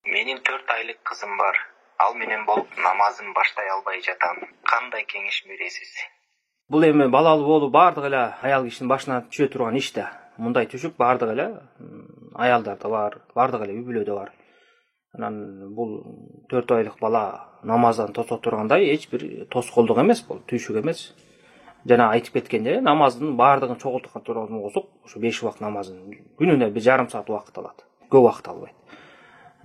Менин 4 айлык кызым бар. Ал менен болуп намазын баштай албай жатам. Кандай кеңеш бересиз? Бул эми балалуу болуу бардык эле аял кишинин башына түшө турган иш да. Мындай түшүк бардык эле аялдарда бар, бардык эле үй бүлөдө бар. Анан бул 4 айлык бала намаздан тосо тургандай эч бир тоскоолдук эмес бул, түшүк эмес. Жана айтып кеткендей, намаздын бардыгын чогултуп турган болсок, ошо 5 убакыт намазын күнүнө 1,5 саат убакыт алат. Көп убакыт албайт.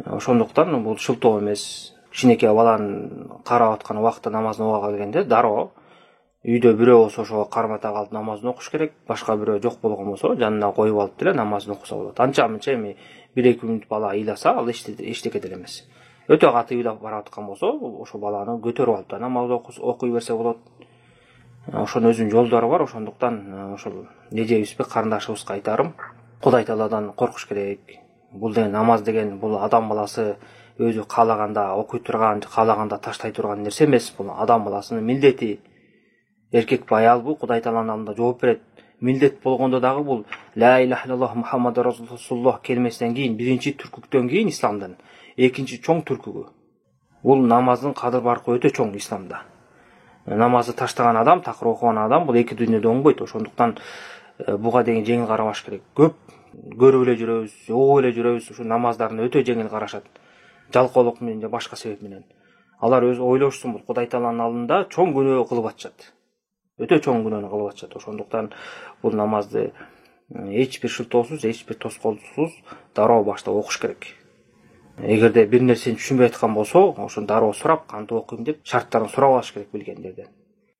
Ошондуктан бул шылтоо эмес. Кичинекей баланын карап аткан убакытта намазын окуга келгенде дароо үйдө бирөө болсо ошого кармата калып намазын окуш керек, башка бирөө жок болгон болсо жанына коюп алып деле намазын окуса болот. Анча-мынча эми 1-2 мүнөт бала ыйласа, ал эчтеке деле эмес. Өтө каты ыйлап барып аткан болсо, ошо баланы көтөрүп алып да намаз окуй берсе болот. Ошонун өзүнүн жолдору бар, ошондуктан ошол эжебизбе карындашыбызга айтарым, Кудай Тааладан коркуш керек. Бул деген намаз деген бул адам баласы өзү каалаганда окуй турган, каалаганда таштай турган нерсе эмес. Бул адам баласынын милдети. Эркек аялбы Кудай Тааланын алдында жооп берет. Милдет болгондо дагы бул ла илаха иллаллах Мухаммаду Расулуллах келмесинен кийин, биринчи түркүктөн кийин исламдын экинчи чоң түркүгү. Бул намаздын кадыр баркы өтө чоң исламда. Намазды таштаган адам, такыр окуган адам бул эки дүйнөдө оңбойт. Ошондуктан буга деген жеңил карабаш керек. Көп көрүп эле жүрөбүз, угуп эле жүрөбүз, ушу намаздарын өтө жеңил карашат. Жалкоолук менен же башка себеп менен. Алар өзү ойлошсун, бул Кудай Тааланын алдында чоң күнөө кылып атышат. Өтө чоң күнөөнү кылып атышат. Ошондуктан бул намазды эч бир шылтоосуз, эч бир тоскоолсуз дароо баштап окуш керек. Эгерде бир нерсени түшүнбөй аткан болсо, ошону дароо сурап, кантип окуйм деп шарттарын сурап алыш керек билгендерден.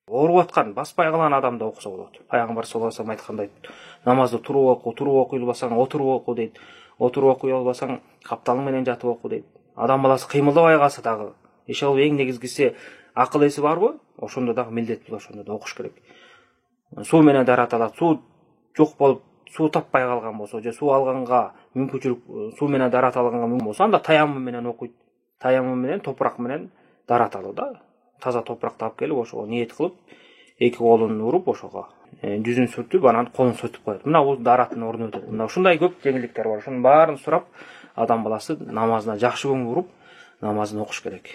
Ооруп аткан, баспай калган адамда окуса болот. Пайгамбар саллаллаху алейхи вассалам айткандай, намазды туруп окуй албасаң отуруп оку дейт. Отуруп окуй албасаң капталың менен жатып оку дейт. Адам баласы кыймылдабай калса дагы, ишол эң негизгиси акыл эси барбы? Ошондо дагы милдет болот, ошондо да окуш керек. Суу менен дараталат, суу жок болуп, суу таппай калган болсо, же суу алганга мүмкүнчүлүк, суу менен дараталганга мүмкүн болсо, анда таяммум менен окуйт. Таяммум менен топурак менен дараталуу да. Таза топуракты алып келип, ошого ниет кылып, эки колун уруп ошого жүзүн сүртүп, анан колун сотуп коет. Мына бул дараттын ордуна өтөт. Мына ушундай көп жеңилдиктер бар. Ошонун баарын сурап, адам баласы намазына жакшы көңүл буруп, намазын окуш керек.